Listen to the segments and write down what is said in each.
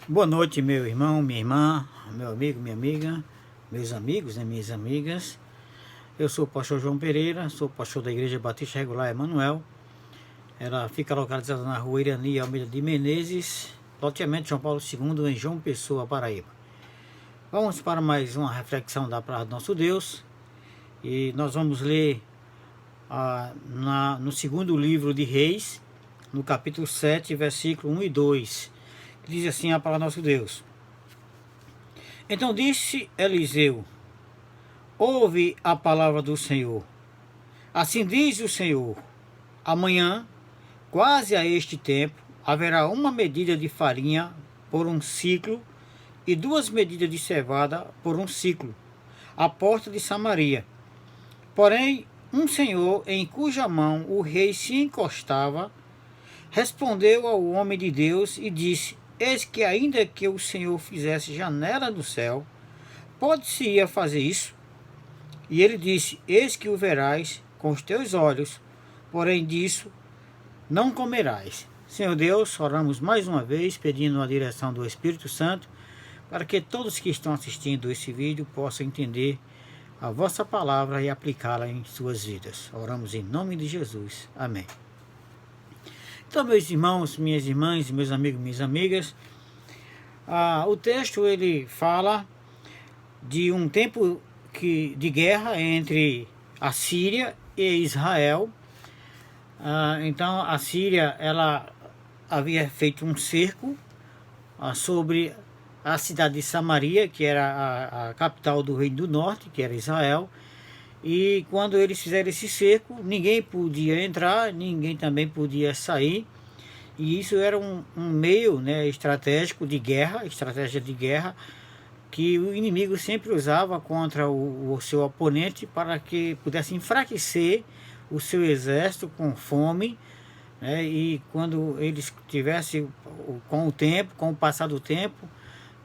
Boa noite, meu irmão, minha irmã, meu amigo, minha amiga, meus amigos e minhas amigas. Eu sou o pastor João Pereira, sou pastor da Igreja Batista Regular Emanuel. Ela fica localizada na rua Irani Almeida de Menezes, loteamento João Paulo II, em João Pessoa, Paraíba. Vamos para mais uma reflexão da palavra do nosso Deus. E nós vamos ler no segundo livro de Reis, no capítulo 7, versículo 1 e 2. Diz assim a palavra do nosso Deus. Então disse Eliseu: ouve a palavra do Senhor. Assim diz o Senhor: amanhã, quase a este tempo, haverá uma medida de farinha por um ciclo e 2 medidas de cevada por um ciclo, à porta de Samaria. Porém, um senhor em cuja mão o rei se encostava, respondeu ao homem de Deus e disse: eis que ainda que o Senhor fizesse janela do céu, pode-se-ia fazer isso? E ele disse: eis que o verás com os teus olhos, porém disso não comerás. Senhor Deus, oramos mais uma vez, pedindo a direção do Espírito Santo, para que todos que estão assistindo esse vídeo possam entender a vossa palavra e aplicá-la em suas vidas. Oramos em nome de Jesus. Amém. Então, meus irmãos, minhas irmãs, meus amigos, minhas amigas, o texto ele fala de um tempo de guerra entre a Síria e Israel. Então, a Síria ela havia feito um cerco sobre a cidade de Samaria, que era a capital do Reino do Norte, que era Israel. E quando eles fizeram esse cerco, ninguém podia entrar, ninguém também podia sair. E isso era um meio, né, estratégico de guerra, estratégia de guerra, que o inimigo sempre usava contra o seu oponente para que pudesse enfraquecer o seu exército com fome, né, e quando eles tivessem, com o tempo, com o passar do tempo,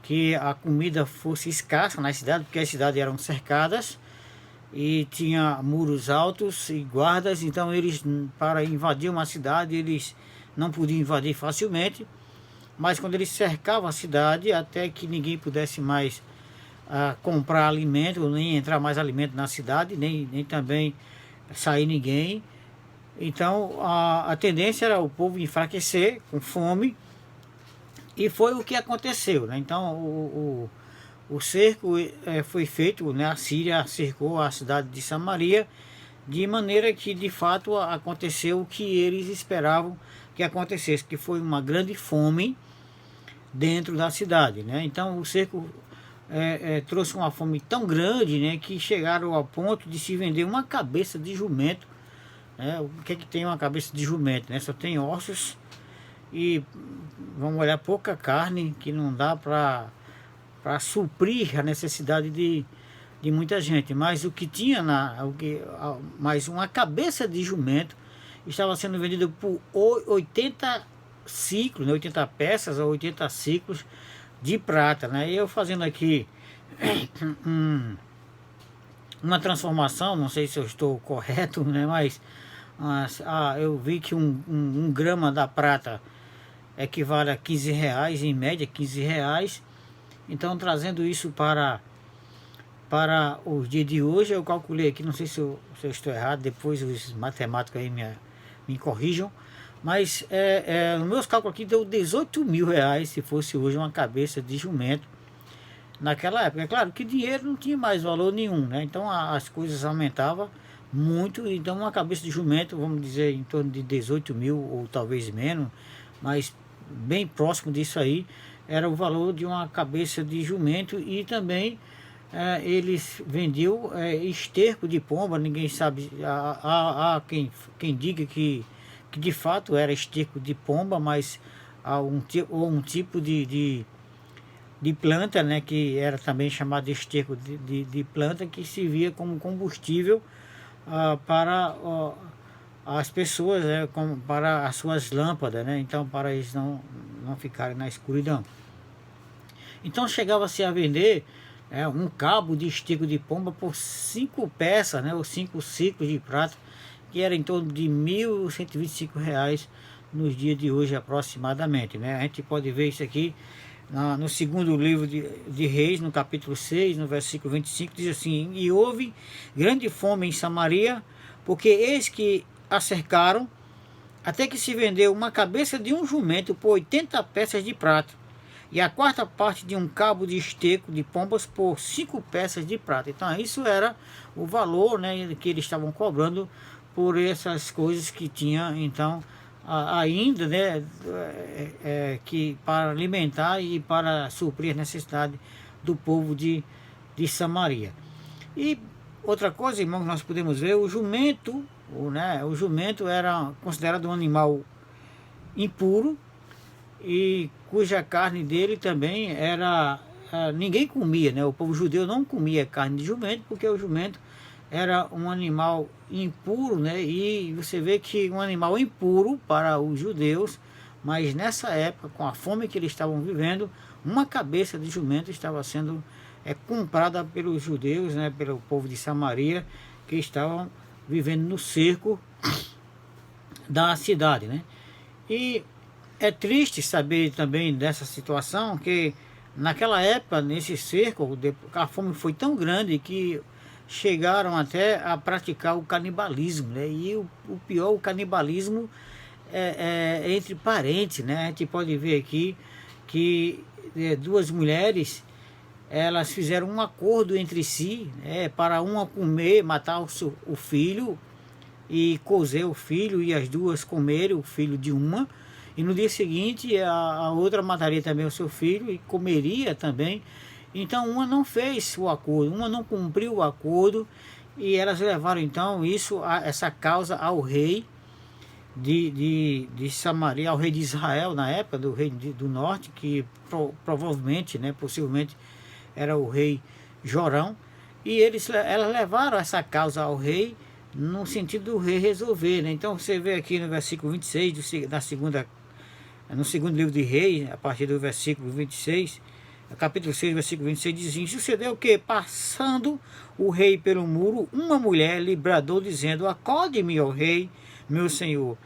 que a comida fosse escassa na cidade, porque as cidades eram cercadas, e tinha muros altos e guardas, então eles, para invadir uma cidade, eles não podiam invadir facilmente, mas quando eles cercavam a cidade, até que ninguém pudesse mais comprar alimento, nem entrar mais alimento na cidade, nem também sair ninguém. Então a tendência era o povo enfraquecer com fome, e foi o que aconteceu, né? Então o cerco foi feito, né? A Síria cercou a cidade de Samaria, de maneira que de fato aconteceu o que eles esperavam que acontecesse, que foi uma grande fome dentro da cidade, né? Então o cerco trouxe uma fome tão grande, né, que chegaram ao ponto de se vender uma cabeça de jumento, né? O que é que tem uma cabeça de jumento, né? Só tem ossos e, vamos olhar, pouca carne, que não dá para suprir a necessidade de muita gente. Mas o que tinha mais uma cabeça de jumento estava sendo vendido por 80 ciclos, né, 80 peças ou 80 ciclos de prata, né? E eu fazendo aqui uma transformação, não sei se eu estou correto, né? Mas eu vi que um grama da prata equivale a 15 reais, em média 15 reais. Então, trazendo isso para os dias de hoje, eu calculei aqui, não sei se eu estou errado, depois os matemáticos aí me corrijam, mas nos meus cálculos aqui deu 18 mil reais se fosse hoje uma cabeça de jumento naquela época. É claro que dinheiro não tinha mais valor nenhum, né? Então as coisas aumentavam muito, então uma cabeça de jumento, vamos dizer, em torno de 18 mil ou talvez menos, mas bem próximo disso aí, era o valor de uma cabeça de jumento. E também eles vendiam esterco de pomba. Ninguém sabe, há quem diga que de fato era esterco de pomba, mas há um tipo de planta, né, que era também chamado de esterco de planta, que servia como combustível para as pessoas, para as suas lâmpadas, né? Então, para eles não ficarem na escuridão. Então chegava-se a vender um cabo de esterco de pomba por 5 peças, né, ou 5 ciclos de prata, que era em torno de R$ 1.125 nos dias de hoje aproximadamente, né? A gente pode ver isso aqui no segundo livro de Reis, no capítulo 6, no versículo 25, diz assim: e houve grande fome em Samaria, porque eis que a cercaram, até que se vendeu uma cabeça de um jumento por 80 peças de prata, e a quarta parte de um cabo de esteco de pombas por 5 peças de prata. Então isso era o valor, né, que eles estavam cobrando por essas coisas que tinha, então, ainda, né, que para alimentar e para suprir a necessidade do povo de Samaria. E outra coisa, irmãos, nós podemos ver o jumento, o jumento era considerado um animal impuro, e cuja carne dele também era, ninguém comia, né? O povo judeu não comia carne de jumento, porque o jumento era um animal impuro, né? E você vê que um animal impuro para os judeus, mas nessa época, com a fome que eles estavam vivendo, uma cabeça de jumento estava sendo comprada pelos judeus, né? Pelo povo de Samaria, que estavam vivendo no cerco da cidade, né? E é triste saber também dessa situação, que naquela época, nesse cerco, a fome foi tão grande que chegaram até a praticar o canibalismo, né? E o pior, o canibalismo entre parentes, né? A gente pode ver aqui que duas mulheres, elas fizeram um acordo entre si, para uma comer, matar o filho e cozer o filho, e as duas comerem o filho de uma, e no dia seguinte a outra mataria também o seu filho e comeria também. Então uma não fez o acordo, uma não cumpriu o acordo, e elas levaram então essa causa ao rei de Samaria, ao rei de Israel na época, do rei do norte, que provavelmente, né, possivelmente era o rei Jorão, e elas levaram essa causa ao rei, no sentido do rei resolver, né? Então você vê aqui no versículo 26 no segundo livro de Reis, a partir do versículo 26, capítulo 6, versículo 26, diz assim: sucedeu que, passando o rei pelo muro, uma mulher lhe bradou, dizendo: acode-me, ó rei, meu senhor.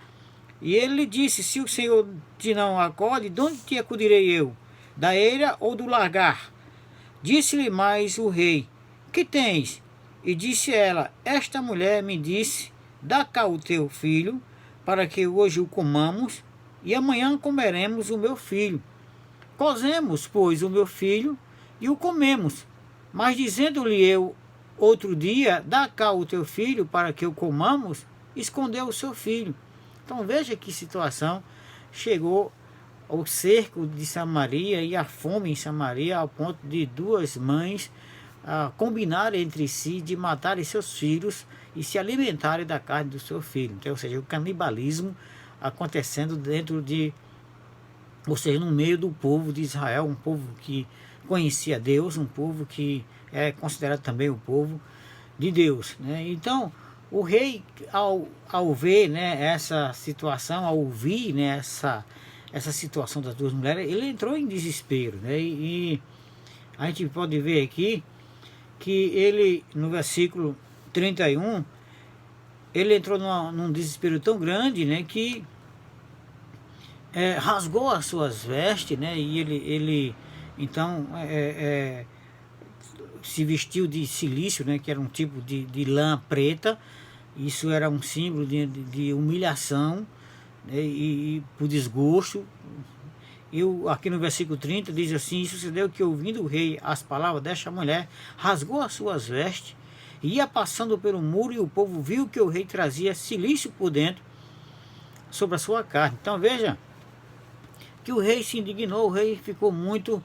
E ele lhe disse: se o senhor te não acode, de onde te acudirei eu? Da eira ou do lagar? Disse-lhe mais o rei: que tens? E disse ela: esta mulher me disse: dá cá o teu filho, para que hoje o comamos, e amanhã comeremos o meu filho. Cozemos, pois, o meu filho e o comemos. Mas dizendo-lhe eu outro dia: dá cá o teu filho para que o comamos, escondeu o seu filho. Então veja que situação chegou ao cerco de Samaria e a fome em Samaria, ao ponto de duas mães combinarem entre si de matarem seus filhos e se alimentarem da carne do seu filho. Então, ou seja, o canibalismo acontecendo ou seja, no meio do povo de Israel, um povo que conhecia Deus, um povo que é considerado também o povo de Deus, né? Então o rei, ao ver, né, essa situação, ao ouvir, né, essa situação das duas mulheres, ele entrou em desespero, né? E a gente pode ver aqui que ele, no versículo 31, ele entrou num desespero tão grande, né, que rasgou as suas vestes, né? E ele então se vestiu de cilício, né, que era um tipo de lã preta. Isso era um símbolo de humilhação, né, e por desgosto. Aqui no versículo 30 diz assim: sucedeu que, ouvindo o rei as palavras desta mulher, rasgou as suas vestes, e ia passando pelo muro, e o povo viu que o rei trazia cilício por dentro sobre a sua carne. Então veja que o rei se indignou, o rei ficou muito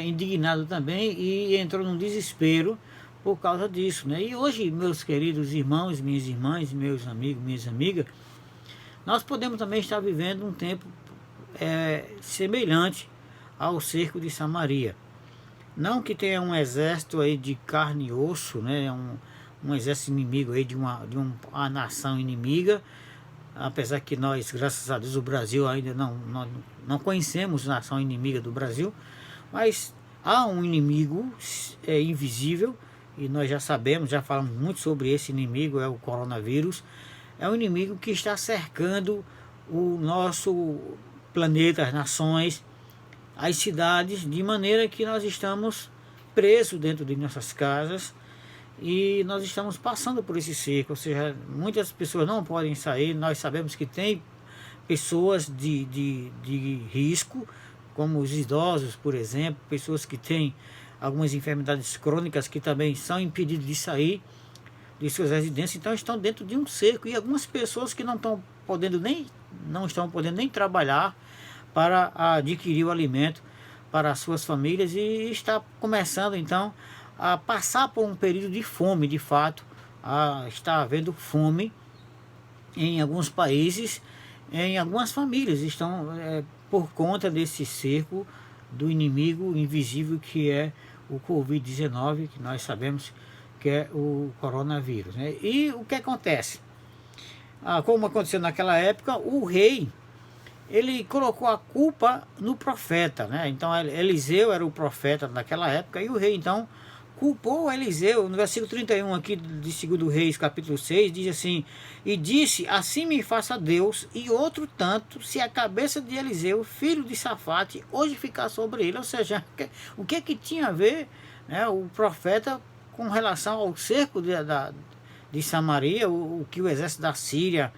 indignado também, e entrou num desespero por causa disso, né? E hoje, meus queridos irmãos, minhas irmãs, meus amigos, minhas amigas, nós podemos também estar vivendo um tempo semelhante ao cerco de Samaria. Não que tenha um exército aí de carne e osso, né? Um exército inimigo aí de uma nação inimiga, apesar que nós, graças a Deus, o Brasil ainda não conhecemos nação inimiga do Brasil, mas há um inimigo invisível, e nós já sabemos, já falamos muito sobre esse inimigo, é o coronavírus. É um inimigo que está cercando o nosso planeta, as nações, as cidades, de maneira que nós estamos presos dentro de nossas casas e nós estamos passando por esse cerco. Ou seja, muitas pessoas não podem sair. Nós sabemos que tem pessoas de risco, como os idosos, por exemplo, pessoas que têm algumas enfermidades crônicas que também são impedidos de sair de suas residências, então estão dentro de um cerco, e algumas pessoas que não estão podendo nem trabalhar para adquirir o alimento para as suas famílias, e está começando então a passar por um período de fome. De fato, está havendo fome em alguns países, em algumas famílias estão por conta desse cerco do inimigo invisível que é o Covid-19, que nós sabemos que é o coronavírus, né? E o que acontece? Como aconteceu naquela época, o rei, ele colocou a culpa no profeta, né? Então Eliseu era o profeta naquela época, e o rei então culpou Eliseu. No versículo 31 aqui de 2 Reis, capítulo 6, diz assim: e disse, assim me faça Deus, e outro tanto, se a cabeça de Eliseu, filho de Safate, hoje ficar sobre ele. Ou seja, o que tinha a ver, né, o profeta com relação ao cerco de Samaria, o que o exército da Síria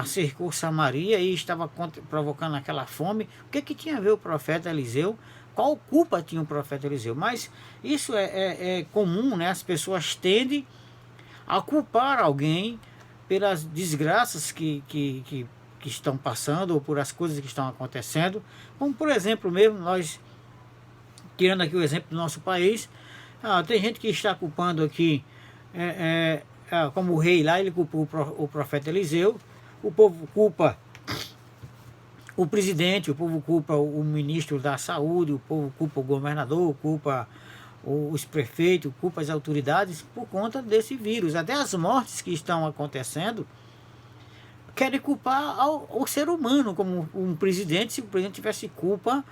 cercou Samaria e estava provocando aquela fome? O que tinha a ver o profeta Eliseu? Qual culpa tinha o profeta Eliseu? Mas isso é comum, né? As pessoas tendem a culpar alguém pelas desgraças que estão passando, ou por as coisas que estão acontecendo. Como por exemplo mesmo, nós, tirando aqui o exemplo do nosso país, tem gente que está culpando aqui, como o rei lá, ele culpou o profeta Eliseu, o povo culpa o presidente, o povo culpa o ministro da saúde, o povo culpa o governador, culpa os prefeitos, culpa as autoridades por conta desse vírus. Até as mortes que estão acontecendo querem culpar o ser humano, como um presidente. Se o presidente tivesse culpa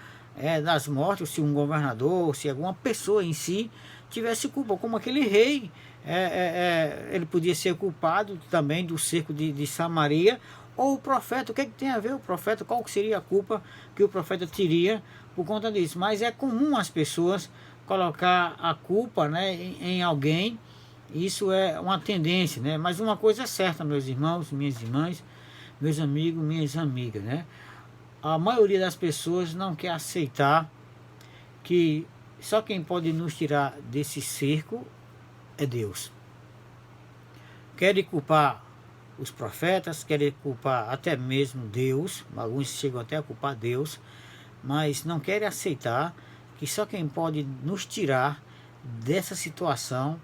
das mortes, ou se um governador, ou se alguma pessoa em si tivesse culpa, como aquele rei, ele podia ser culpado também do cerco de Samaria. Ou o profeta, o que tem a ver o profeta? Qual seria a culpa que o profeta teria por conta disso? Mas é comum as pessoas colocar a culpa, né, em alguém. Isso é uma tendência, né? Mas uma coisa é certa, meus irmãos, minhas irmãs, meus amigos, minhas amigas, né? A maioria das pessoas não quer aceitar que só quem pode nos tirar desse cerco é Deus. Querem culpar os profetas, querem culpar até mesmo Deus, alguns chegam até a culpar Deus, mas não querem aceitar que só quem pode nos tirar dessa situação,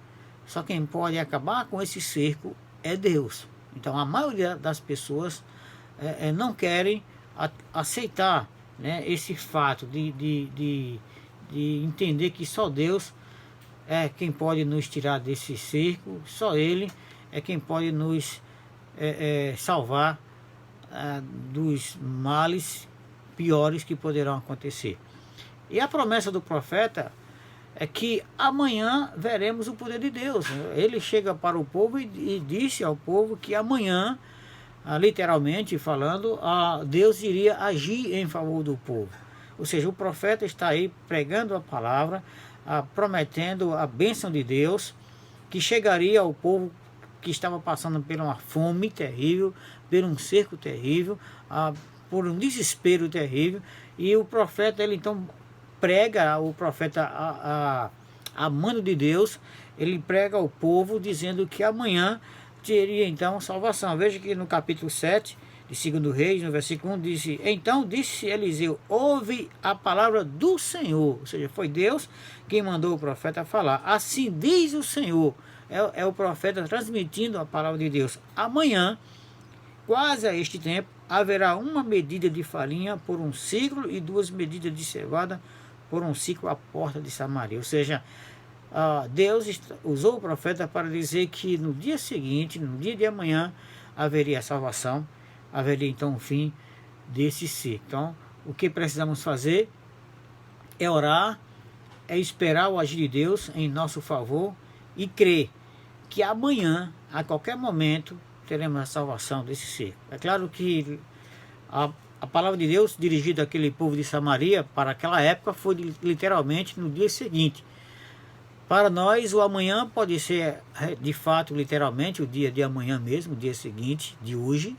só quem pode acabar com esse cerco é Deus. Então a maioria das pessoas não querem aceitar, né, esse fato de entender que só Deus é quem pode nos tirar desse cerco, só Ele é quem pode nos salvar dos males piores que poderão acontecer. E a promessa do profeta é que amanhã veremos o poder de Deus. Ele chega para o povo e disse ao povo que amanhã, literalmente falando, Deus iria agir em favor do povo. Ou seja, o profeta está aí pregando a palavra, prometendo a bênção de Deus, que chegaria ao povo que estava passando por uma fome terrível, por um cerco terrível, por um desespero terrível. E o profeta, ele então prega, o profeta a mando de Deus, ele prega ao povo dizendo que amanhã teria então salvação. Veja que no capítulo 7 de 2 Reis, no versículo 1, disse: então disse Eliseu, ouve a palavra do Senhor. Ou seja, foi Deus quem mandou o profeta falar. Assim diz o Senhor. É o profeta transmitindo a palavra de Deus. Amanhã, quase a este tempo, haverá uma medida de farinha por um ciclo e 2 medidas de cevada por um ciclo à porta de Samaria. Ou seja, Deus usou o profeta para dizer que no dia seguinte, no dia de amanhã, haveria salvação, haveria então o fim desse ciclo. Então, o que precisamos fazer é orar, é esperar o agir de Deus em nosso favor e crer que amanhã, a qualquer momento, teremos a salvação desse ser. É claro que a palavra de Deus dirigida àquele povo de Samaria para aquela época foi literalmente no dia seguinte. Para nós o amanhã pode ser de fato literalmente o dia de amanhã mesmo, o dia seguinte de hoje,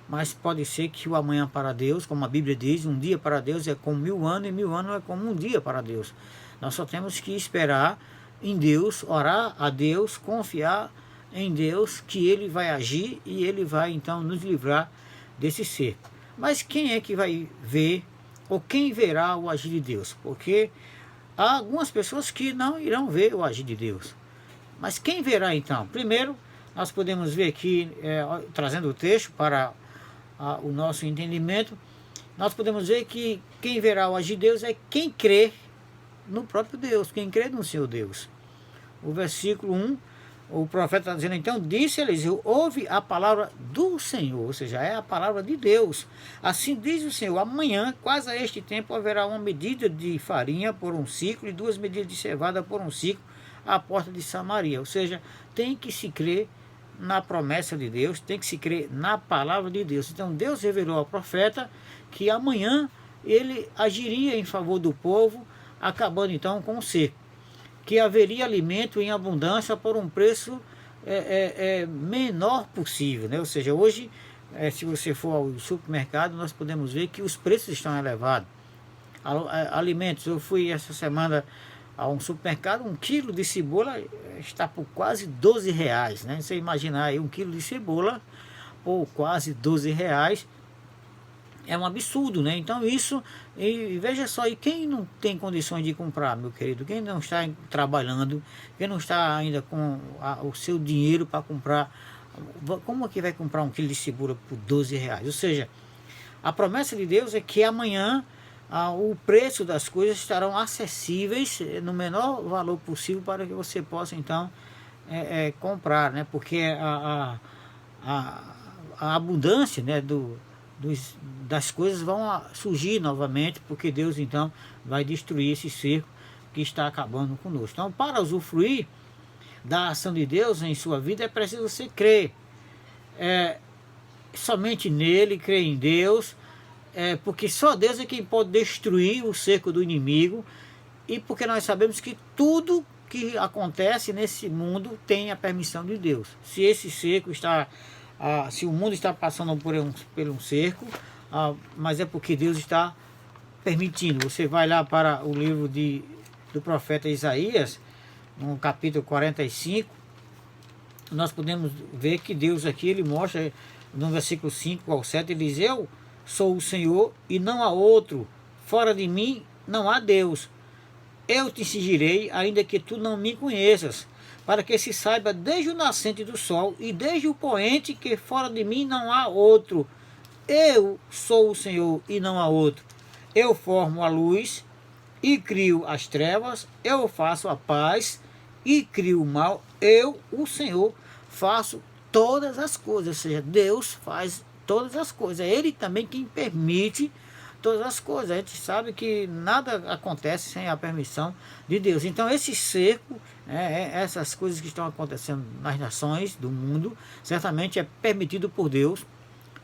mas pode ser que o amanhã para Deus, como a Bíblia diz, um dia para Deus é como 1000 anos e 1000 anos é como um dia para Deus. Nós só temos que esperar em Deus, orar a Deus, confiar em Deus que Ele vai agir e Ele vai então nos livrar desse cerco. Mas quem é que vai ver, ou quem verá o agir de Deus? Porque há algumas pessoas que não irão ver o agir de Deus. Mas quem verá então? Primeiro, nós podemos ver aqui, trazendo o texto para o nosso entendimento, nós podemos ver que quem verá o agir de Deus é quem crê no próprio Deus, quem crê no seu Deus. O versículo 1, o profeta está dizendo, então, disse Eliseu, ouve a palavra do Senhor, ou seja, é a palavra de Deus. Assim diz o Senhor, amanhã, quase a este tempo, haverá uma medida de farinha por um ciclo e 2 medidas de cevada por um ciclo à porta de Samaria. Ou seja, tem que se crer na promessa de Deus, tem que se crer na palavra de Deus. Então Deus revelou ao profeta que amanhã ele agiria em favor do povo, acabando então com o cerco, que haveria alimento em abundância por um preço menor possível, né? Ou seja, hoje, se você for ao supermercado, nós podemos ver que os preços estão elevados. Alimentos, eu fui essa semana a um supermercado, 1 quilo de cebola está por quase 12 reais, né? Você imaginar aí 1 quilo de cebola por quase 12 reais, é um absurdo, né? Então isso, e veja só, e quem não tem condições de comprar, meu querido, quem não está trabalhando, quem não está ainda com o seu dinheiro para comprar, como é que vai comprar 1 quilo de cebola por 12 reais? Ou seja, a promessa de Deus é que amanhã o preço das coisas estarão acessíveis no menor valor possível para que você possa então comprar, né? Porque a abundância, né, das coisas vão surgir novamente, porque Deus então vai destruir esse cerco que está acabando conosco. Então, para usufruir da ação de Deus em sua vida, é preciso você crer somente nele, crer em Deus, porque só Deus é quem pode destruir o cerco do inimigo, e porque nós sabemos que tudo que acontece nesse mundo tem a permissão de Deus. Se esse cerco está se o mundo está passando por um cerco, mas é porque Deus está permitindo. Você vai lá para o livro do profeta Isaías, no capítulo 45, nós podemos ver que Deus aqui, ele mostra no versículo 5 ao 7, ele diz, eu sou o Senhor e não há outro, fora de mim não há Deus. Eu te exigirei, ainda que tu não me conheças, para que se saiba desde o nascente do sol e desde o poente que fora de mim não há outro. Eu sou o Senhor e não há outro. Eu formo a luz e crio as trevas, eu faço a paz e crio o mal. Eu, o Senhor, faço todas as coisas. Ou seja, Deus faz todas as coisas. É Ele também quem permite todas as coisas. A gente sabe que nada acontece sem a permissão de Deus. Então esse cerco, essas coisas que estão acontecendo nas nações do mundo, certamente é permitido por Deus.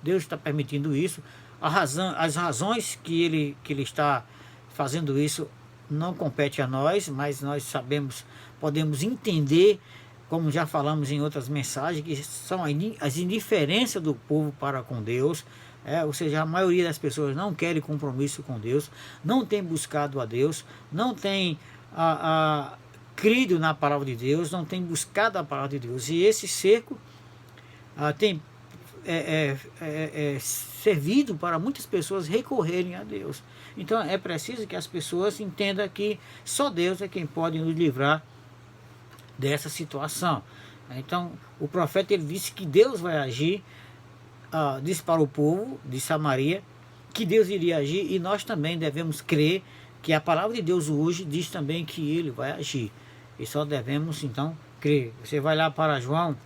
Deus está permitindo isso. As razões que ele está fazendo isso não compete a nós, mas nós sabemos, podemos entender, como já falamos em outras mensagens, que são as indiferenças do povo para com Deus. Ou seja, a maioria das pessoas não querem compromisso com Deus, não tem buscado a Deus, não tem crido na palavra de Deus, não tem buscado a palavra de Deus. E esse cerco tem servido para muitas pessoas recorrerem a Deus. Então é preciso que as pessoas entendam que só Deus é quem pode nos livrar dessa situação. Então o profeta, ele disse que Deus vai agir, disse para o povo de Samaria que Deus iria agir, e nós também devemos crer que a palavra de Deus hoje diz também que Ele vai agir, e só devemos então crer. Você vai lá para João,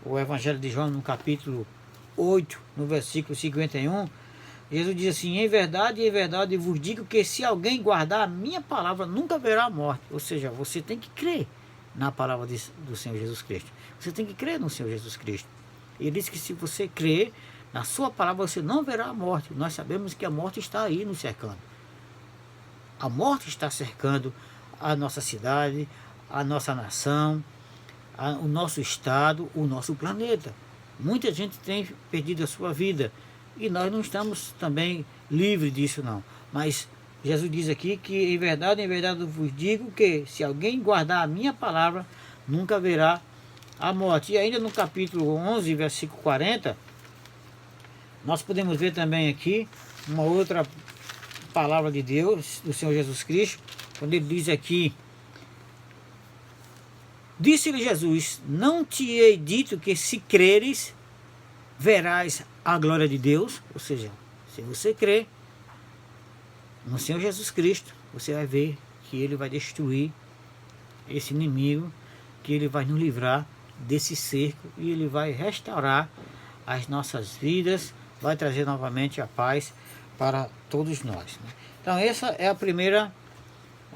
o Evangelho de João, no capítulo 8, no versículo 51, Jesus diz assim, em verdade vos digo que se alguém guardar a minha palavra, nunca verá a morte. Ou seja, você tem que crer na palavra do Senhor Jesus Cristo, você tem que crer no Senhor Jesus Cristo. Ele diz que se você crer Na sua palavra você não verá a morte. Nós sabemos que a morte está aí nos cercando. A morte está cercando a nossa cidade, a nossa nação, o nosso estado, o nosso planeta. Muita gente tem perdido a sua vida e nós não estamos também livres disso não. Mas Jesus diz aqui que em verdade eu vos digo que se alguém guardar a minha palavra, nunca verá a morte. E ainda no capítulo 11, versículo 40, nós podemos ver também aqui uma outra palavra de Deus, do Senhor Jesus Cristo, quando ele diz aqui: disse-lhe Jesus, não te hei dito que se creres, verás a glória de Deus? Ou seja, se você crer no Senhor Jesus Cristo, você vai ver que ele vai destruir esse inimigo, que ele vai nos livrar desse cerco e ele vai restaurar as nossas vidas, vai trazer novamente a paz para todos nós, né? Então essa é a primeira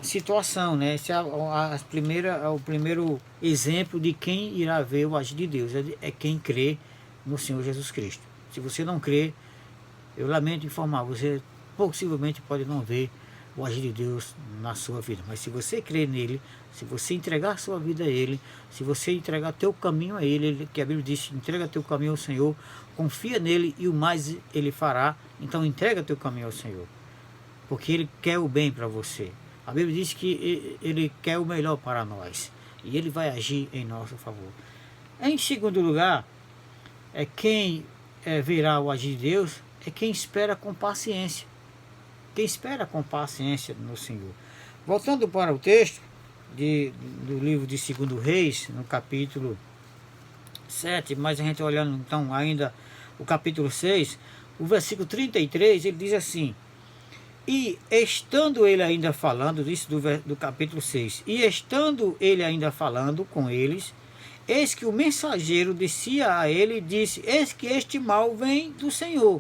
situação, né? Esse é o primeiro exemplo de quem irá ver o agir de Deus, é quem crê no Senhor Jesus Cristo. Se você não crê, eu lamento informar, você possivelmente pode não ver o agir de Deus na sua vida, mas se você crer nele, se você entregar sua vida a ele, se você entregar teu caminho a ele, que a Bíblia diz, entrega teu caminho ao Senhor, confia nele e o mais ele fará. Então entrega teu caminho ao Senhor, porque ele quer o bem para você. A Bíblia diz que ele quer o melhor para nós e ele vai agir em nosso favor. Em segundo lugar, quem verá o agir de Deus é quem espera com paciência. Quem espera com paciência no Senhor. Voltando para o texto do livro de 2 Reis, no capítulo 7, mas a gente olhando então ainda o capítulo 6, o versículo 33, ele diz assim: e estando ele ainda falando, isso do capítulo 6, e estando ele ainda falando com eles, eis que o mensageiro descia a ele e disse: eis que este mal vem do Senhor.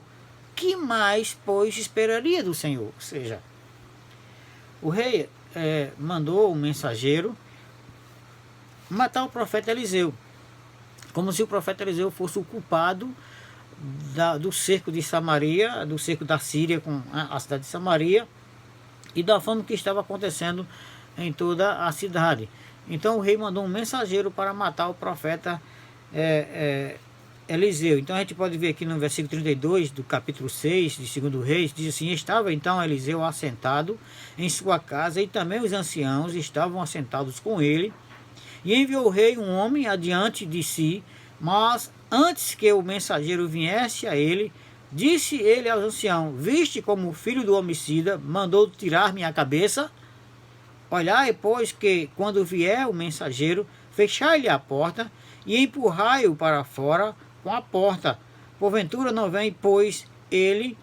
Que mais, pois, esperaria do Senhor? Ou seja, o rei mandou um mensageiro matar o profeta Eliseu, como se o profeta Eliseu fosse o culpado do cerco de Samaria, do cerco da Síria com a cidade de Samaria e da fome que estava acontecendo em toda a cidade. Então o rei mandou um mensageiro para matar o profeta Eliseu. Então a gente pode ver aqui no versículo 32 do capítulo 6 de 2 Reis, diz assim: estava então Eliseu assentado em sua casa e também os anciãos estavam assentados com ele, e enviou o rei um homem adiante de si, mas antes que o mensageiro viesse a ele, disse ele aos anciãos: viste como o filho do homicida mandou tirar minha cabeça? Olhai, pois, que quando vier o mensageiro, fechai-lhe a porta e empurrai-o para fora com a porta. Porventura não vem, pois, ele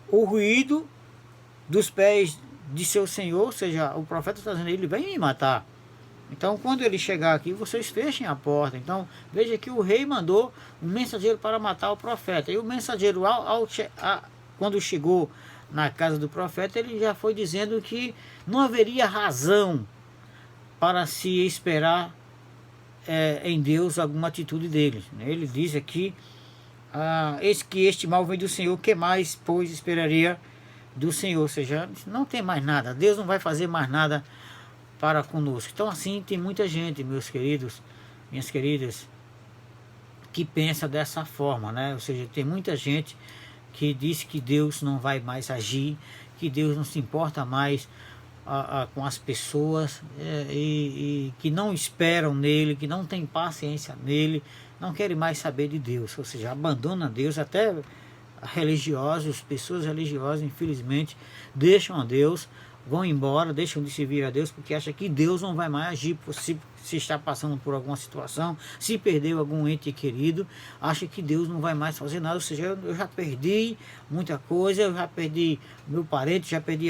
o ruído dos pés de seu senhor? Ou seja, o profeta está dizendo: ele vem me matar. Então, quando ele chegar aqui, vocês fechem a porta. Então, veja que o rei mandou um mensageiro para matar o profeta. E o mensageiro, quando chegou na casa do profeta, ele já foi dizendo que não haveria razão para se esperar em Deus alguma atitude dele. Ele diz aqui: eis que este mal vem do Senhor, que mais, pois, esperaria do Senhor? Ou seja, não tem mais nada, Deus não vai fazer mais nada para conosco. Então assim, tem muita gente, meus queridos, minhas queridas, que pensa dessa forma, né? Ou seja, tem muita gente que diz que Deus não vai mais agir, que Deus não se importa mais com as pessoas, e que não esperam nele, que não tem paciência nele, não querem mais saber de Deus, ou seja, abandona Deus. Até religiosos, pessoas religiosas, infelizmente, deixam a Deus, vão embora, deixam de servir a Deus, porque acham que Deus não vai mais agir se está passando por alguma situação, se perdeu algum ente querido, acha que Deus não vai mais fazer nada. Ou seja, eu já perdi muita coisa, eu já perdi meu parente, já perdi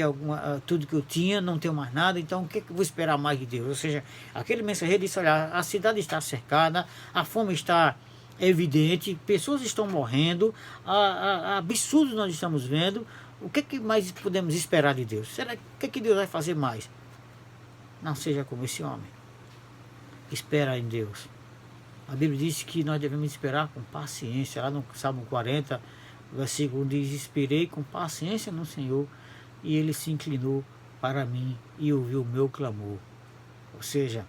tudo que eu tinha, não tenho mais nada, então o que eu vou esperar mais de Deus? Ou seja, aquele mensageiro disse: olha, a cidade está cercada, a fome está evidente, pessoas estão morrendo, absurdos nós estamos vendo. O que mais podemos esperar de Deus? Será que Deus vai fazer mais? Não seja como esse homem. Espera em Deus. A Bíblia diz que nós devemos esperar com paciência. Lá no Salmo 40, O versículo 1 diz: esperei com paciência no Senhor, e ele se inclinou para mim e ouviu o meu clamor. Ou seja,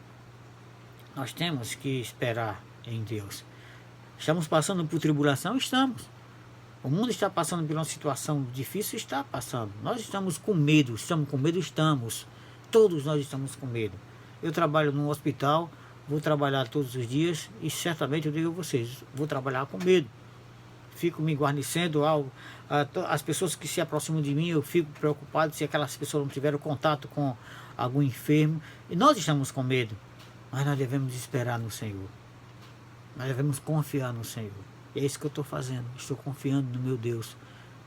nós temos que esperar em Deus. Estamos passando por tribulação? Estamos. O mundo está passando por uma situação difícil? Está passando. Nós estamos com medo. Estamos com medo? Estamos. Todos nós estamos com medo. Eu trabalho num hospital, vou trabalhar todos os dias e certamente eu digo a vocês, vou trabalhar com medo. Fico me guarnecendo as pessoas que se aproximam de mim, eu fico preocupado se aquelas pessoas não tiveram contato com algum enfermo. E nós estamos com medo, mas nós devemos esperar no Senhor. Nós devemos confiar no Senhor. E é isso que eu estou fazendo. Estou confiando no meu Deus.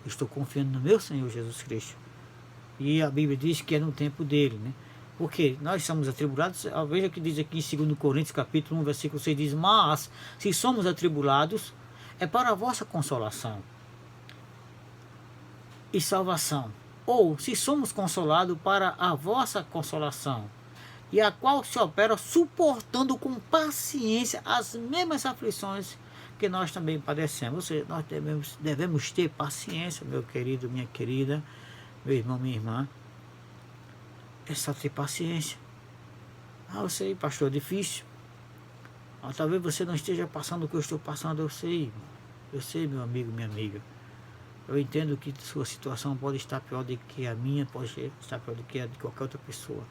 Estou confiando no meu Senhor Jesus Cristo. E a Bíblia diz que é no tempo dele, né? Porque nós somos atribulados. Veja o que diz aqui em 2 Coríntios capítulo 1, versículo 6, diz: mas se somos atribulados, é para a vossa consolação e salvação. Ou se somos consolados, para a vossa consolação, e a qual se opera suportando com paciência as mesmas aflições que nós também padecemos. Ou seja, nós devemos ter paciência, meu querido, minha querida, meu irmão, minha irmã. É só ter paciência. Eu sei, pastor, é difícil. Talvez você não esteja passando o que eu estou passando, eu sei. Eu sei, meu amigo, minha amiga. Eu entendo que sua situação pode estar pior do que a minha, pode estar pior do que a de qualquer outra pessoa.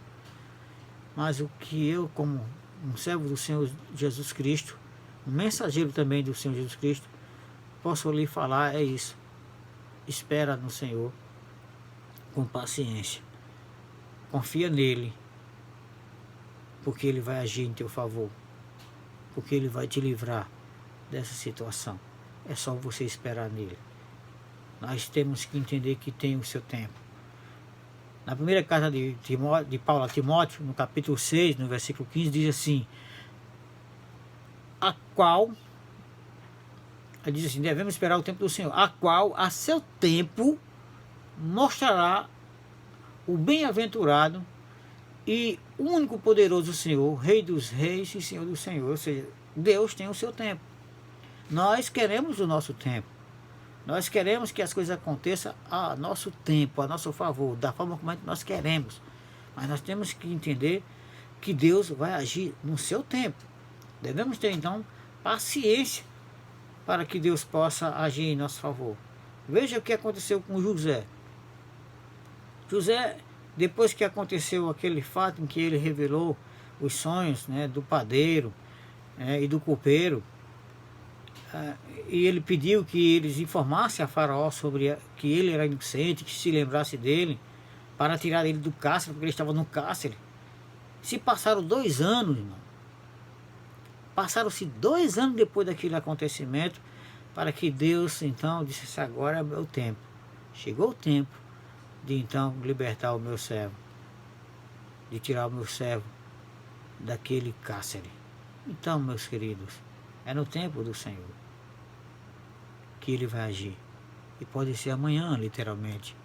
Mas o que eu, como um servo do Senhor Jesus Cristo, um mensageiro também do Senhor Jesus Cristo, posso lhe falar é isso. Espera no Senhor com paciência. Confia nele, porque ele vai agir em teu favor, porque ele vai te livrar dessa situação. É só você esperar nele. Nós temos que entender que tem o seu tempo. Na primeira carta de Paulo a Timóteo, no capítulo 6, no versículo 15, diz assim: a qual, ele diz assim, devemos esperar o tempo do Senhor, a qual a seu tempo mostrará o bem-aventurado e único poderoso Senhor, Rei dos reis e Senhor do Senhor. Ou seja, Deus tem o seu tempo. Nós queremos o nosso tempo. Nós queremos que as coisas aconteçam a nosso tempo, a nosso favor, da forma como nós queremos. Mas nós temos que entender que Deus vai agir no seu tempo. Devemos ter, então, paciência para que Deus possa agir em nosso favor. Veja o que aconteceu com José. José, depois que aconteceu aquele fato em que ele revelou os sonhos, né, do padeiro e do copeiro, e ele pediu que eles informassem a Faraó sobre que ele era inocente, que se lembrasse dele, para tirar ele do cárcere, porque ele estava no cárcere. Se passaram 2 anos, irmão. Passaram-se 2 anos depois daquele acontecimento, para que Deus então dissesse: agora é o meu tempo. Chegou o tempo de então libertar o meu servo, de tirar o meu servo daquele cárcere. Então, meus queridos, é no tempo do Senhor que ele vai agir. E pode ser amanhã, literalmente.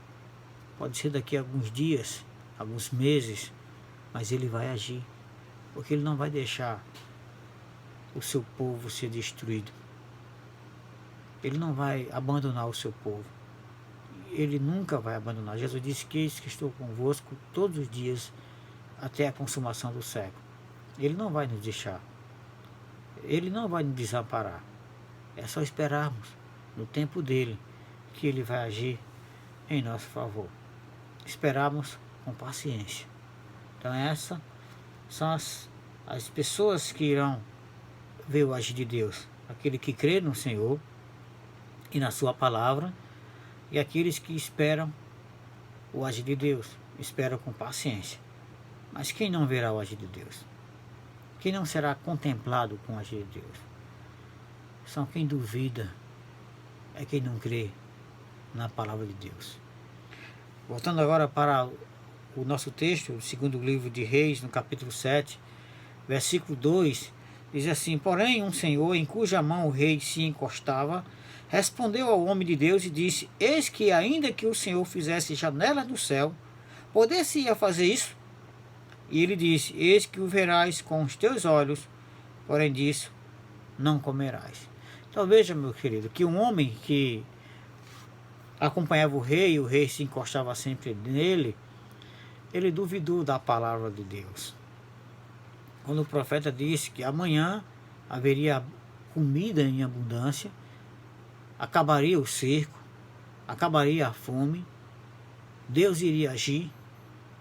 Pode ser daqui a alguns dias, alguns meses, mas ele vai agir. Porque ele não vai deixar o seu povo ser destruído. Ele não vai abandonar o seu povo. Ele nunca vai abandonar. Jesus disse que eis que estou convosco todos os dias até a consumação do século. Ele não vai nos deixar. Ele não vai nos desamparar. É só esperarmos no tempo dele que ele vai agir em nosso favor. Esperarmos com paciência. Então essas são as pessoas que irão ver o agir de Deus. Aquele que crê no Senhor e na sua palavra, e aqueles que esperam o agir de Deus, esperam com paciência. Mas quem não verá o agir de Deus? Quem não será contemplado com o agir de Deus? São quem duvida, é quem não crê na palavra de Deus. Voltando agora para o nosso texto, o segundo livro de Reis, no capítulo 7, versículo 2, diz assim: porém um senhor, em cuja mão o rei se encostava, respondeu ao homem de Deus e disse: eis que ainda que o Senhor fizesse janelas do céu, poder-se-ia fazer isso? E ele disse: eis que o verás com os teus olhos, porém disso não comerás. Então veja, meu querido, que um homem que acompanhava o rei se encostava sempre nele, ele duvidou da palavra de Deus. Quando o profeta disse que amanhã haveria comida em abundância, acabaria o cerco, acabaria a fome, Deus iria agir,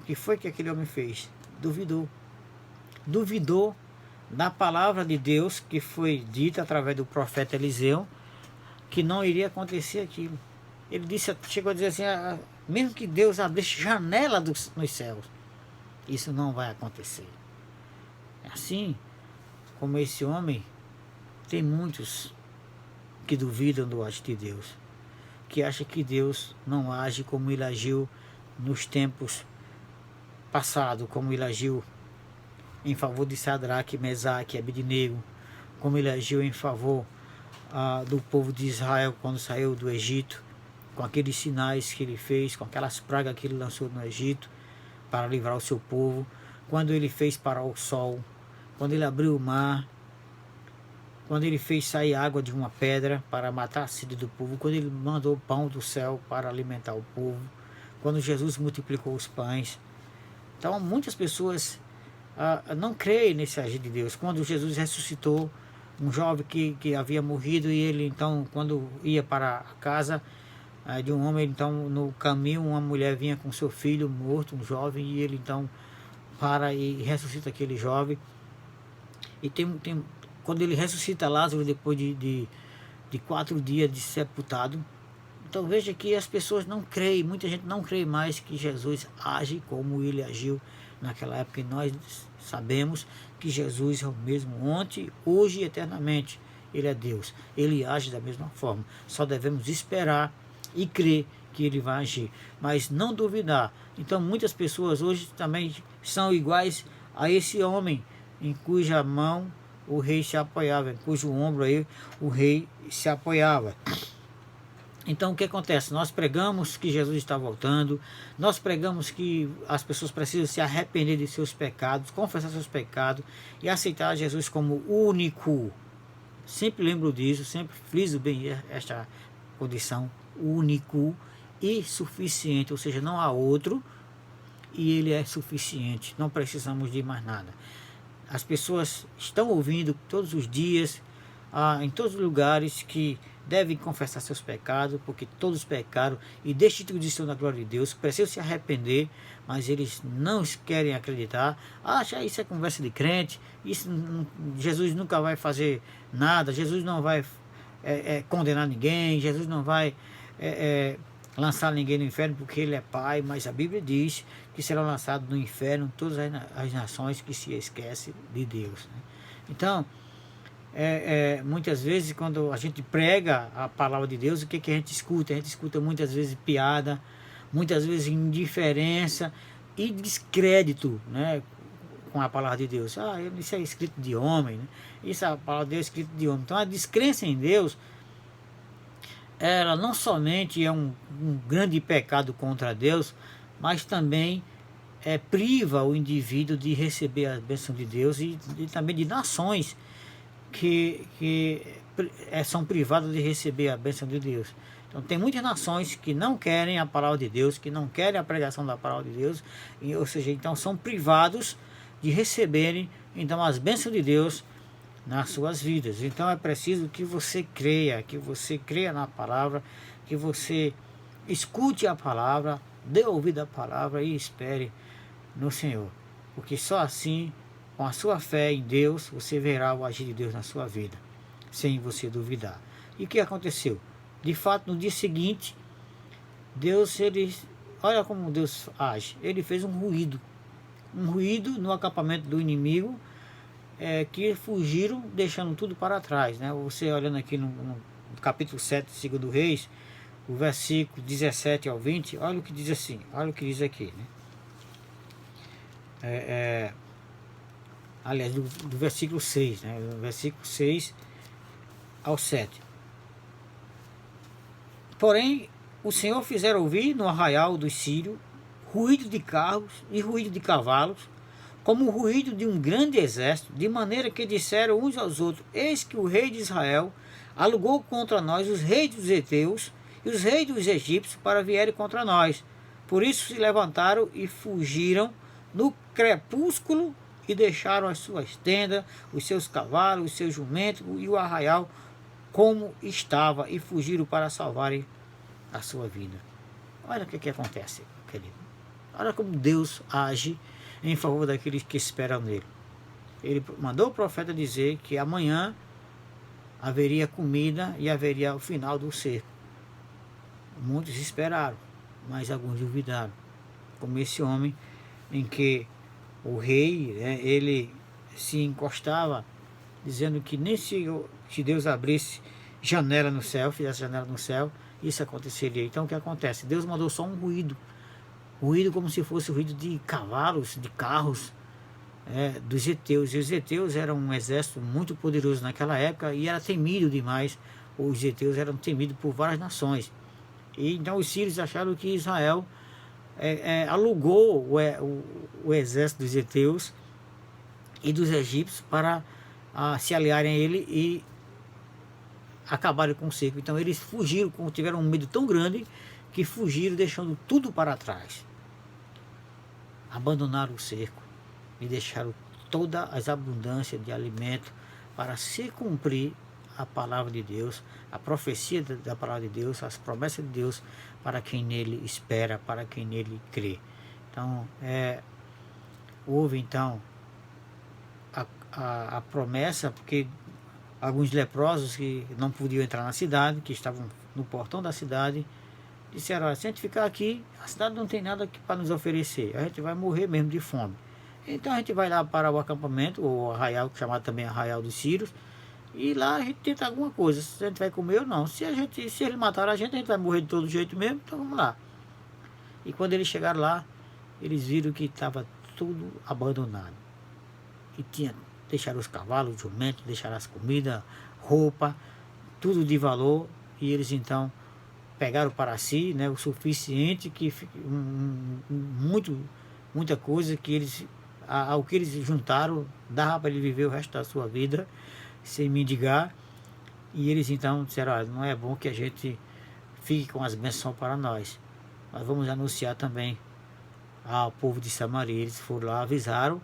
o que foi que aquele homem fez? Duvidou. Duvidou da palavra de Deus que foi dita através do profeta Eliseu, que não iria acontecer aquilo. Ele disse, chegou a dizer assim, mesmo que Deus abrisse janela nos céus, isso não vai acontecer. Assim como esse homem, tem muitos que duvidam do agir de Deus, que acham que Deus não age como ele agiu nos tempos passados, como ele agiu em favor de Sadraque, Mesaque e Abednego, como ele agiu em favor do povo de Israel quando saiu do Egito, com aqueles sinais que ele fez, com aquelas pragas que ele lançou no Egito para livrar o seu povo, quando ele fez parar o sol, quando ele abriu o mar, quando ele fez sair água de uma pedra para matar a sede do povo, quando ele mandou pão do céu para alimentar o povo, quando Jesus multiplicou os pães. Então muitas pessoas não creem nesse agir de Deus. Quando Jesus ressuscitou um jovem que havia morrido, e ele então, quando ia para a casa de um homem, então no caminho uma mulher vinha com seu filho morto, um jovem, e ele então para e ressuscita aquele jovem. E quando ele ressuscita Lázaro depois de 4 dias de sepultado. Então veja que as pessoas não creem, muita gente não crê mais que Jesus age como ele agiu naquela época. E nós sabemos que Jesus é o mesmo ontem, hoje e eternamente. Ele é Deus, ele age da mesma forma. Só devemos esperar e crer que ele vai agir, mas não duvidar. Então muitas pessoas hoje também são iguais a esse homem em cuja mão o rei se apoiava, em cujo ombro aí o rei se apoiava. Então o que acontece? Nós pregamos que Jesus está voltando, nós pregamos que as pessoas precisam se arrepender de seus pecados, confessar seus pecados e aceitar Jesus como único. Sempre lembro disso, sempre friso bem esta condição, único e suficiente, ou seja, não há outro, e ele é suficiente, não precisamos de mais nada. As pessoas estão ouvindo todos os dias, em todos os lugares, que devem confessar seus pecados, porque todos pecaram e destituídos da glória de Deus, precisam se arrepender, mas eles não querem acreditar. Acha isso é conversa de crente, isso, Jesus nunca vai fazer nada, Jesus não vai condenar ninguém, Jesus não vai lançar ninguém no inferno porque ele é pai, mas a Bíblia diz que serão lançados no inferno todas as nações que se esquecem de Deus, né? Então, muitas vezes quando a gente prega a palavra de Deus, o que a gente escuta? A gente escuta muitas vezes piada, muitas vezes indiferença e descrédito, né, com a palavra de Deus. Isso é escrito de homem, né? Isso é a palavra de Deus é escrito de homem. Então a descrença em Deus, ela não somente é um grande pecado contra Deus, mas também priva o indivíduo de receber a bênção de Deus e também de nações que são privadas de receber a bênção de Deus. Então tem muitas nações que não querem a palavra de Deus, que não querem a pregação da palavra de Deus, ou seja, então são privados de receberem então as bênçãos de Deus nas suas vidas. Então é preciso que você creia na palavra, que você escute a palavra, dê ouvido à palavra e espere no Senhor, porque só assim, com a sua fé em Deus, você verá o agir de Deus na sua vida, sem você duvidar. E o que aconteceu? De fato, no dia seguinte, Deus, olha como Deus age. Ele fez um ruído no acampamento do inimigo, que fugiram, deixando tudo para trás, né? Você olhando aqui no capítulo 7 de 2 Reis, o versículo 17 ao 20, olha o que diz assim, olha o que diz aqui, né? Aliás, do versículo 6, né? Do versículo 6 ao 7. Porém, o Senhor fizera ouvir no arraial dos sírios ruído de carros e ruído de cavalos, como o ruído de um grande exército, de maneira que disseram uns aos outros: eis que o rei de Israel alugou contra nós os reis dos heteus e os reis dos egípcios para vierem contra nós. Por isso se levantaram e fugiram no crepúsculo e deixaram as suas tendas, os seus cavalos, os seus jumentos e o arraial como estava, e fugiram para salvarem a sua vida. Olha o que acontece, querido. Olha como Deus age em favor daqueles que esperam nele. Ele mandou o profeta dizer que amanhã haveria comida e haveria o final do cerco. Muitos esperaram, mas alguns duvidaram. Como esse homem em que o rei, ele se encostava, dizendo que nem se Deus abrisse janela no céu, fizesse janela no céu, isso aconteceria. Então o que acontece? Deus mandou só um ruído como se fosse o ruído de cavalos, de carros, dos heteus. E os heteus eram um exército muito poderoso naquela época e era temido demais. Os heteus eram temidos por várias nações. E então os sírios acharam que Israel alugou o exército dos heteus e dos egípcios para se aliarem a ele e acabarem com o cerco. Então eles fugiram, tiveram um medo tão grande que fugiram, deixando tudo para trás. Abandonaram o cerco e deixaram todas as abundâncias de alimento para se cumprir a palavra de Deus, a profecia da palavra de Deus, as promessas de Deus para quem nele espera, para quem nele crê. Então, houve então a promessa, porque alguns leprosos que não podiam entrar na cidade, que estavam no portão da cidade, disseram: olha, se a gente ficar aqui, a cidade não tem nada para nos oferecer, a gente vai morrer mesmo de fome. Então a gente vai lá para o acampamento, ou arraial, chamado também Arraial dos Sírios, e lá a gente tenta alguma coisa, se a gente vai comer ou não. Se eles mataram a gente vai morrer de todo jeito mesmo, então vamos lá. E quando eles chegaram lá, eles viram que estava tudo abandonado. E deixaram os cavalos, os jumentos, deixaram as comidas, roupa, tudo de valor, e eles então pegaram para si, o suficiente, que muita coisa que eles, ao que eles juntaram, dava para ele viver o resto da sua vida sem mendigar. E eles então disseram: olha, não é bom que a gente fique com as bênçãos para nós, nós vamos anunciar também ao povo de Samaria. Eles foram lá, avisaram,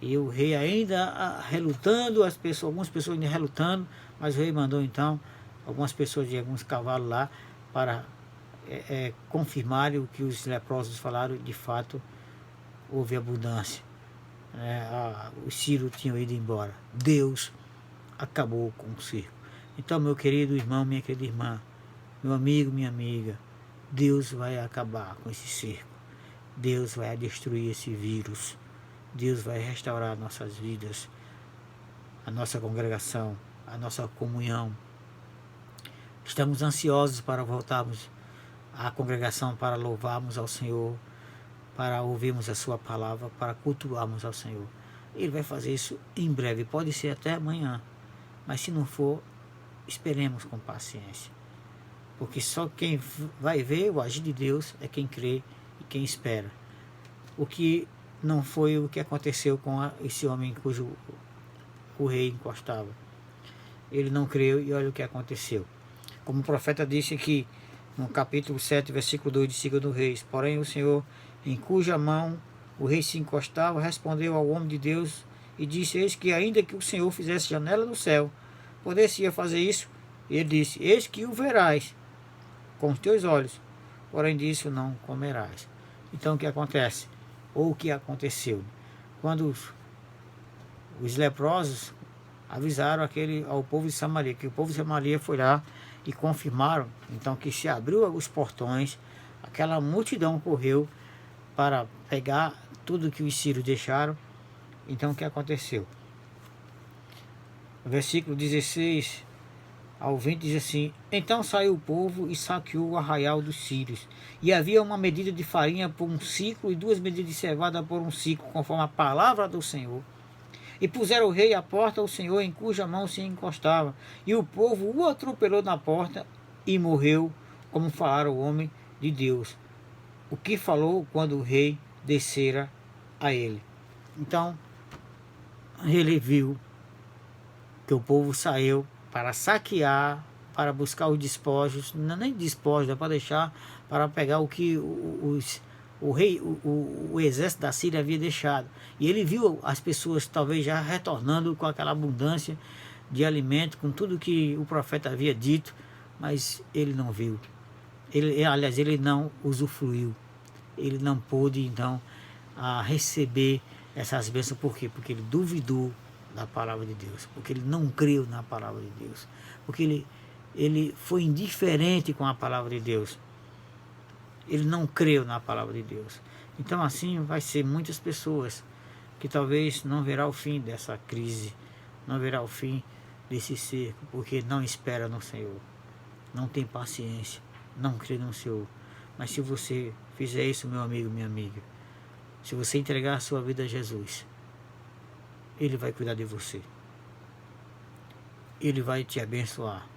e o rei ainda relutando, algumas pessoas ainda relutando, mas o rei mandou então algumas pessoas de alguns cavalos lá para confirmarem o que os leprosos falaram. De fato, houve abundância. Os sírios tinham ido embora. Deus acabou com o cerco. Então, meu querido irmão, minha querida irmã, meu amigo, minha amiga, Deus vai acabar com esse cerco. Deus vai destruir esse vírus. Deus vai restaurar nossas vidas, a nossa congregação, a nossa comunhão. Estamos ansiosos para voltarmos à congregação, para louvarmos ao Senhor, para ouvirmos a sua palavra, para cultuarmos ao Senhor. Ele vai fazer isso em breve, pode ser até amanhã, mas se não for, esperemos com paciência, porque só quem vai ver o agir de Deus é quem crê e quem espera. O que não foi o que aconteceu com esse homem cujo o rei encostava. Ele não creu e olha o que aconteceu. Como o profeta disse aqui no capítulo 7, versículo 2 de 2 Reis: porém o Senhor, em cuja mão o rei se encostava, respondeu ao homem de Deus e disse: eis que ainda que o Senhor fizesse janela no céu, poder-se-ia fazer isso? E ele disse: eis que o verás com os teus olhos, porém disso não comerás. Então o que acontece? Ou o que aconteceu? Quando os leprosos avisaram ao povo de Samaria, que o povo de Samaria foi lá e confirmaram então que se abriu os portões, aquela multidão correu para pegar tudo que os sírios deixaram. Então o que aconteceu? O versículo 16 ao 20 diz assim: então saiu o povo e saqueou o arraial dos sírios, e havia uma medida de farinha por um ciclo e 2 medidas de cevada por um ciclo, conforme a palavra do Senhor. E puseram o rei à porta o Senhor, em cuja mão se encostava, e o povo o atropelou na porta e morreu, como falara o homem de Deus, o que falou quando o rei descera a ele. Então ele viu que o povo saiu para saquear para buscar os despojos, não é nem despojos, é para deixar, para pegar o que o rei, o exército da Síria havia deixado. E ele viu as pessoas talvez já retornando com aquela abundância de alimento, com tudo que o profeta havia dito, mas ele não viu. Aliás, ele não usufruiu. Ele não pôde, então, receber essas bênçãos. Por quê? Porque ele duvidou da palavra de Deus, porque ele não creu na palavra de Deus, porque ele foi indiferente com a palavra de Deus. Ele não creu na palavra de Deus. Então assim vai ser muitas pessoas que talvez não verá o fim dessa crise, não verá o fim desse cerco, porque não espera no Senhor, não tem paciência, não crê no Senhor. Mas se você fizer isso, meu amigo, minha amiga, se você entregar a sua vida a Jesus, Ele vai cuidar de você. Ele vai te abençoar.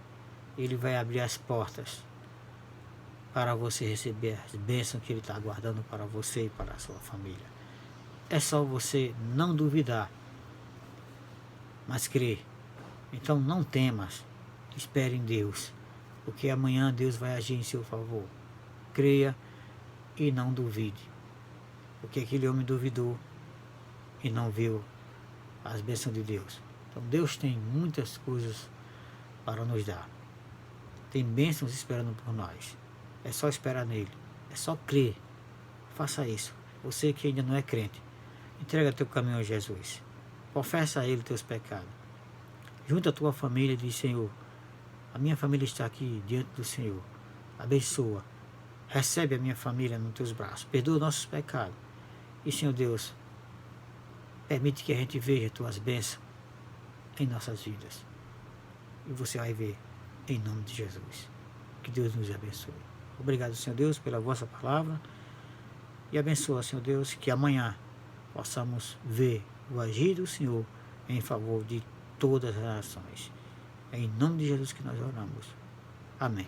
Ele vai abrir as portas para você receber as bênçãos que Ele está guardando para você e para a sua família. É só você não duvidar, mas crer. Então não temas, espere em Deus, porque amanhã Deus vai agir em seu favor. Creia e não duvide, porque aquele homem duvidou e não viu as bênçãos de Deus. Então Deus tem muitas coisas para nos dar. Tem bênçãos esperando por nós. É só esperar nele. É só crer. Faça isso. Você que ainda não é crente, entrega teu caminho a Jesus. Confessa a Ele teus pecados. Junta a tua família e diz: Senhor, a minha família está aqui diante do Senhor. Abençoa. Recebe a minha família nos teus braços. Perdoa nossos pecados. E, Senhor Deus, permite que a gente veja tuas bênçãos em nossas vidas. E você vai ver em nome de Jesus. Que Deus nos abençoe. Obrigado, Senhor Deus, pela vossa palavra. E abençoa, Senhor Deus, que amanhã possamos ver o agir do Senhor em favor de todas as nações. É em nome de Jesus que nós oramos. Amém.